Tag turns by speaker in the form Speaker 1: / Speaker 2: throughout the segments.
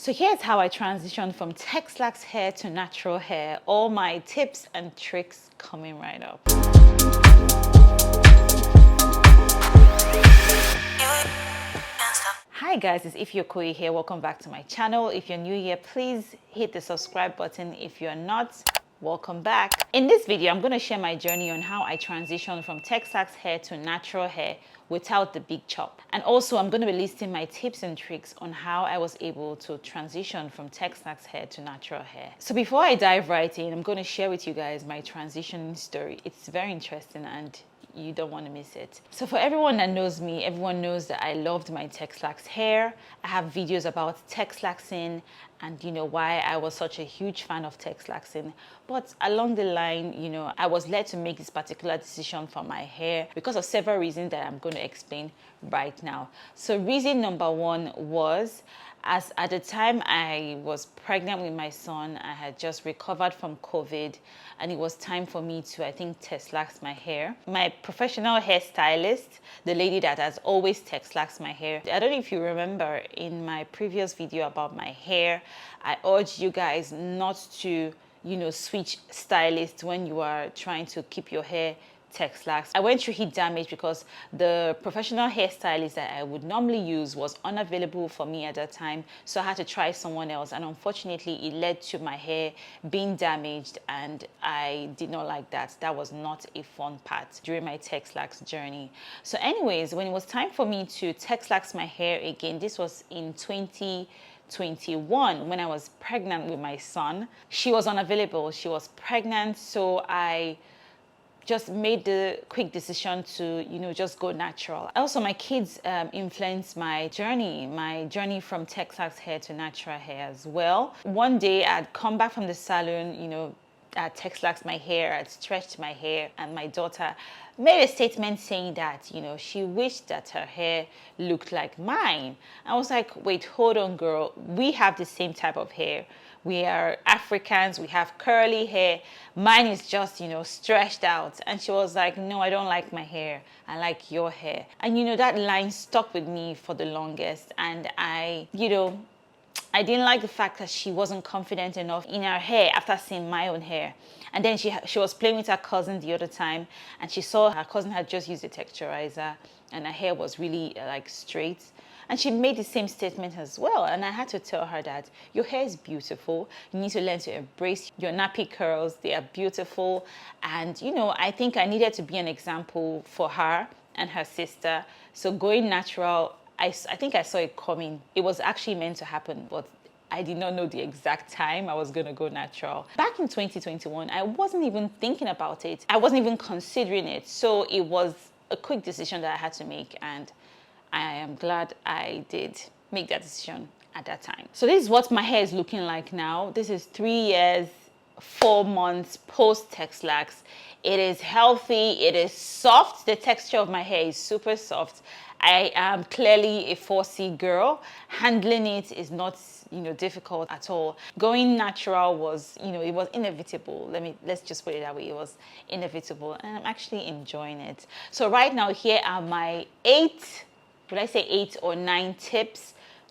Speaker 1: So here's how I transitioned from Texlaxed hair to natural hair. All my tips and tricks coming right up. Hi guys, it's Ifyokoi here. Welcome back to my channel. If you're new here, please hit the subscribe button. If you're not, welcome back. In this video, I'm going to share my journey on how I transitioned from Texlaxed hair to natural hair without the big chop. And also, I'm going to be listing my tips and tricks on how I was able to transition from Texlaxed hair to natural hair. So before I dive right in, I'm going to share with you guys my transitioning story. It's very interesting and you don't want to miss it. So for everyone that knows me, everyone knows that I loved my Texlaxed hair. I have videos about Texlaxing and why I was such a huge fan of Texlaxing. But along the line, I was led to make this particular decision for my hair because of several reasons that I'm going to explain right now. So reason number one was, as at the time I was pregnant with my son, I had just recovered from COVID and it was time for me to, I think, Texlax my hair. My professional hairstylist, the lady that has always Texlaxed my hair, I don't know if you remember in my previous video about my hair, I urged you guys not to, switch stylists when you are trying to keep your hair Texlaxed. I went through heat damage because the professional hairstylist that I would normally use was unavailable for me at that time, so I had to try someone else, and unfortunately it led to my hair being damaged and I did not like that. That was not a fun part during my Texlax journey. So anyways, when it was time for me to Texlax my hair again, this was in 2021 when I was pregnant with my son. She was unavailable, she was pregnant, so I just made the quick decision to, just go natural. Also, my kids influenced my journey from Texlaxed hair to natural hair as well. One day I'd come back from the salon, I'd Texlaxed my hair, I'd stretched my hair, and my daughter made a statement saying that, she wished that her hair looked like mine. I was like, wait, hold on, girl. We have the same type of hair. We are Africans, we have curly hair. Mine is just, stretched out. And she was like, no, I don't like my hair. I like your hair. And, that line stuck with me for the longest. And I didn't like the fact that she wasn't confident enough in her hair after seeing my own hair. And then she was playing with her cousin the other time, and she saw her cousin had just used a texturizer and her hair was really straight. And she made the same statement as well. And I had to tell her that your hair is beautiful. You need to learn to embrace your nappy curls. They are beautiful. And, I think I needed to be an example for her and her sister. So going natural, I think I saw it coming. It was actually meant to happen, but I did not know the exact time I was going to go natural. Back in 2021, I wasn't even thinking about it. I wasn't even considering it. So it was a quick decision that I had to make, and I am glad I did make that decision at that time. So this is what my hair is looking like now. This is 3 years, 4 months post Texlax. It is healthy. It is soft. The texture of my hair is super soft. I am clearly a 4C girl. Handling it is not, difficult at all. Going natural was, it was inevitable. Let's just put it that way. It was inevitable, and I'm actually enjoying it. So right now, here are my 8 or 9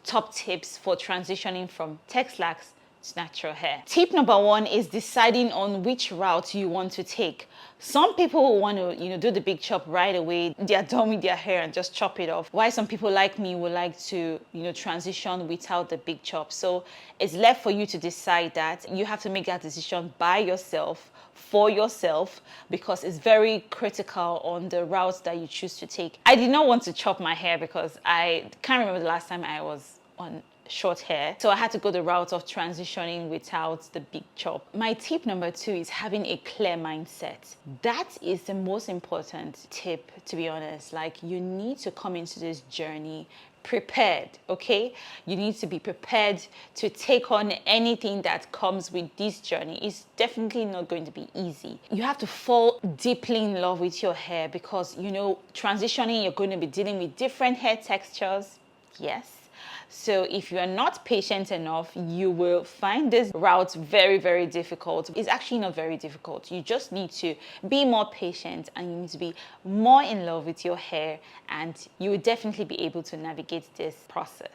Speaker 1: top tips for transitioning from Texlax to natural hair. Tip number 1 is deciding on which route you want to take. Some people want to, do the big chop right away. They are done with their hair and just chop it off. While some people like me would like to, transition without the big chop. So it's left for you to decide that. You have to make that decision by yourself, for yourself, because it's very critical on the routes that you choose to take. I did not want to chop my hair because I can't remember the last time I was on short hair, so I had to go the route of transitioning without the big chop. My tip number 2 is having a clear mindset. That is the most important tip, to be honest. You need to come into this journey prepared, okay? You need to be prepared to take on anything that comes with this journey. It's definitely not going to be easy. You have to fall deeply in love with your hair because, transitioning, you're going to be dealing with different hair textures. Yes. So if you are not patient enough, you will find this route very, very difficult. It's actually not very difficult. You just need to be more patient and you need to be more in love with your hair, and you will definitely be able to navigate this process.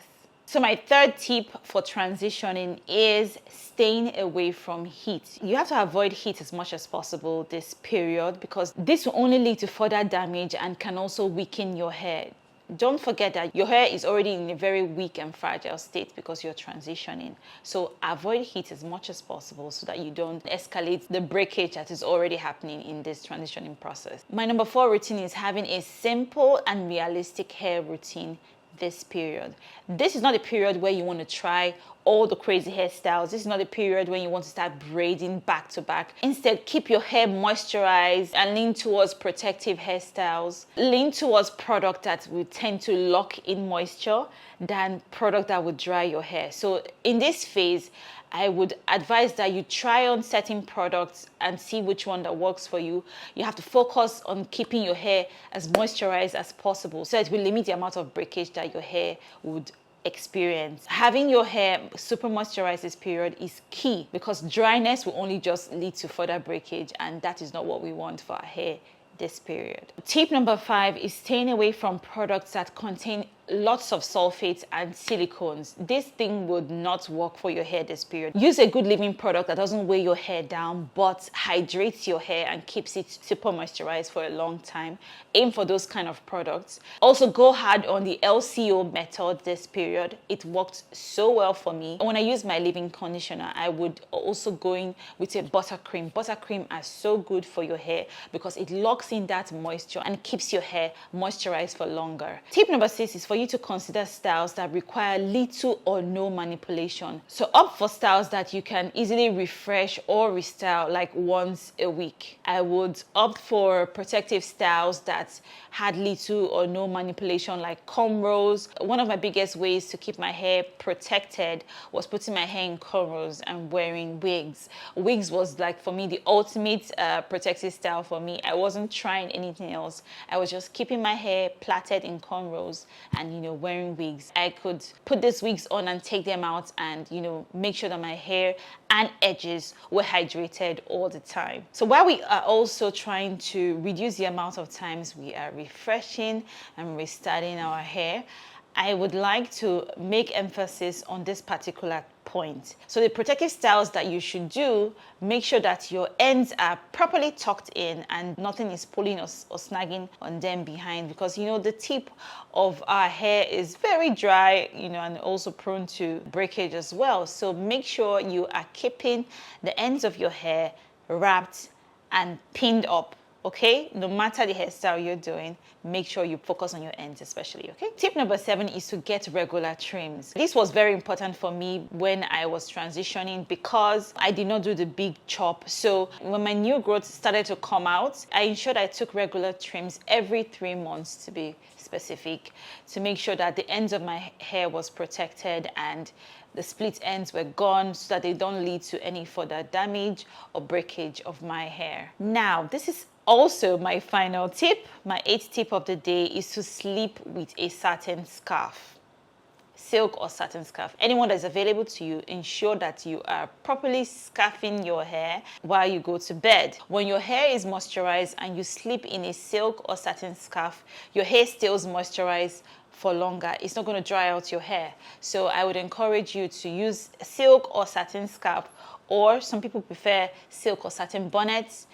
Speaker 1: So my third tip for transitioning is staying away from heat. You have to avoid heat as much as possible this period, because this will only lead to further damage and can also weaken your hair. Don't forget that your hair is already in a very weak and fragile state because you're transitioning. So avoid heat as much as possible so that you don't escalate the breakage that is already happening in this transitioning process. My number 4 routine is having a simple and realistic hair routine this period. This is not a period where you want to try all the crazy hairstyles. This is not a period when you want to start braiding back to back. Instead, keep your hair moisturized and lean towards protective hairstyles. Lean towards product that will tend to lock in moisture than product that would dry your hair. So in this phase, I would advise that you try on certain products and see which one that works for you. You have to focus on keeping your hair as moisturized as possible so it will limit the amount of breakage that your hair would experience. Having your hair super moisturized this period is key, because dryness will only just lead to further breakage, and that is not what we want for our hair this period. Tip number 5 is staying away from products that contain lots of sulfates and silicones. This thing would not work for your hair this period. Use a good leave-in product that doesn't weigh your hair down but hydrates your hair and keeps it super moisturized for a long time. Aim for those kind of products. Also go hard on the LCO method this period. It worked so well for me. When I use my leave-in conditioner, I would also go in with a buttercream. Buttercream are so good for your hair because it locks in that moisture and keeps your hair moisturized for longer. Tip number 6 is for you to consider styles that require little or no manipulation. So opt for styles that you can easily refresh or restyle like once a week. I would opt for protective styles that had little or no manipulation, like cornrows. One of my biggest ways to keep my hair protected was putting my hair in cornrows and wearing wigs. Wigs was like, for me, the ultimate protective style for me. I wasn't trying anything else. I was just keeping my hair plaited in cornrows and wearing wigs. I could put these wigs on and take them out and make sure that my hair and edges were hydrated all the time. So while we are also trying to reduce the amount of times we are refreshing and restarting our hair, I would like to make emphasis on this particular point. So the protective styles that you should do, make sure that your ends are properly tucked in and nothing is pulling or snagging on them behind, because the tip of our hair is very dry, and also prone to breakage as well. So make sure you are keeping the ends of your hair wrapped and pinned up. Okay, no matter the hairstyle you're doing, make sure you focus on your ends especially, okay? Tip number 7 is to get regular trims. This was very important for me when I was transitioning because I did not do the big chop. So when my new growth started to come out, I ensured I took regular trims every 3 months, to be specific, to make sure that the ends of my hair was protected and the split ends were gone so that they don't lead to any further damage or breakage of my hair. Now, this is also my final tip. My 8th tip of the day is to sleep with a satin scarf. Silk or satin scarf, anyone that's available to you. Ensure that you are properly scarfing your hair while you go to bed. When your hair is moisturized and you sleep in a silk or satin scarf, your hair stays moisturized for longer. It's not going to dry out your hair. So I would encourage you to use silk or satin scarf, or some people prefer silk or satin bonnets.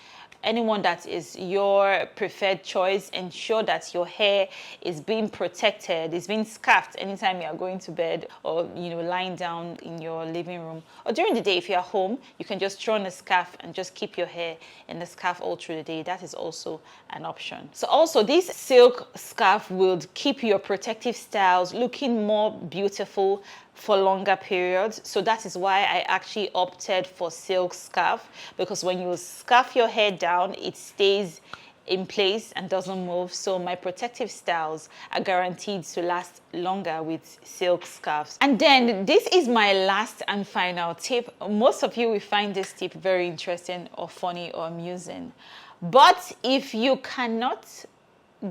Speaker 1: Anyone that is your preferred choice. Ensure that your hair is being protected, is being scarfed anytime you are going to bed or lying down in your living room, or during the day if you're home. You can just throw on a scarf and just keep your hair in the scarf all through the day. That is also an option. So also, this silk scarf will keep your protective styles looking more beautiful for longer periods. So that is why I actually opted for silk scarf, because when you scarf your hair down, it stays in place and doesn't move. So my protective styles are guaranteed to last longer with silk scarves. And then this is my last and final tip. Most of you will find this tip very interesting or funny or amusing. But if you cannot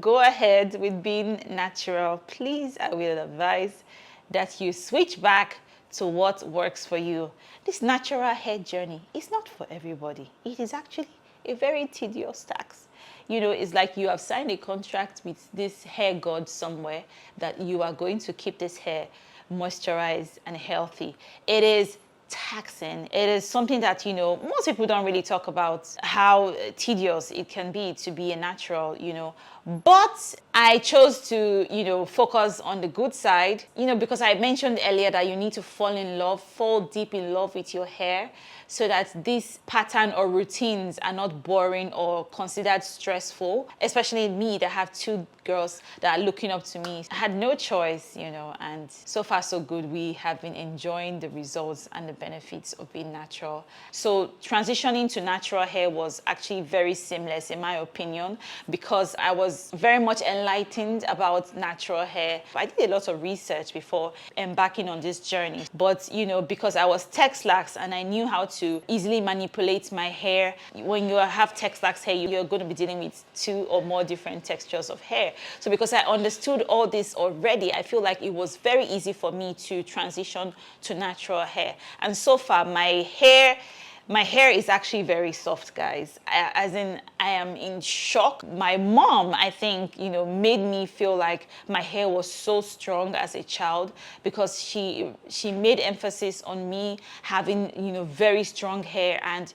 Speaker 1: go ahead with being natural, please, I will advise that you switch back to what works for you. This natural hair journey is not for everybody. It is actually a very tedious task. It's like you have signed a contract with this hair god somewhere that you are going to keep this hair moisturized and healthy. It is taxing. It is something that, you know, most people don't really talk about how tedious it can be a natural, you know. But I chose to, you know, focus on the good side, you know, because I mentioned earlier that you need to fall deep in love with your hair, so that this pattern or routines are not boring or considered stressful, especially me that have two girls that are looking up to me. I had no choice, you know, and so far so good. We have been enjoying the results and the benefits of being natural. So transitioning to natural hair was actually very seamless in my opinion, because I was very much enlightened about natural hair. I did a lot of research before embarking on this journey, but you know, because I was Texlaxed and I knew how to easily manipulate my hair. When you have Texlaxed hair, you're going to be dealing with 2 or more different textures of hair. So because I understood all this already, I feel like it was very easy for me to transition to natural hair. And so far, my hair is actually very soft, guys. I am in shock. My mom, I think, you know, made me feel like my hair was so strong as a child, because she made emphasis on me having, you know, very strong hair, and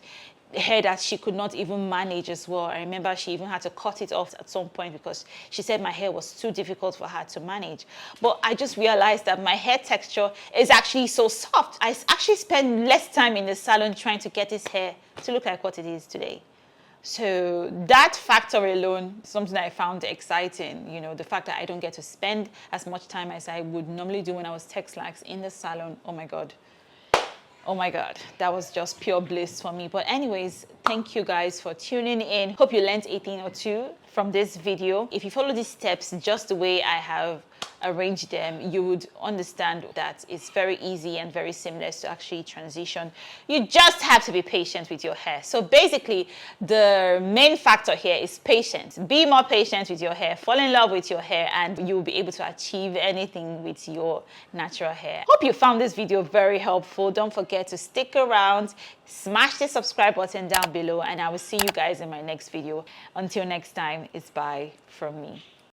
Speaker 1: hair that she could not even manage as well. I remember she even had to cut it off at some point because she said my hair was too difficult for her to manage. But I just realized that my hair texture is actually so soft. I actually spend less time in the salon trying to get this hair to look like what it is today. So that factor alone, something that I found exciting, you know, the fact that I don't get to spend as much time as I would normally do when I was Texlaxed in the salon. Oh my God. Oh my God, that was just pure bliss for me. But anyways, thank you guys for tuning in. Hope you learned a thing or two from this video. If you follow these steps just the way I have arranged them, you would understand that it's very easy and very seamless to actually transition. You just have to be patient with your hair. So basically, the main factor here is patience. Be more patient with your hair, fall in love with your hair, and you'll be able to achieve anything with your natural hair. Hope you found this video very helpful. Don't forget to stick around, smash the subscribe button down below, and I will see you guys in my next video. Until next time, it's bye from me.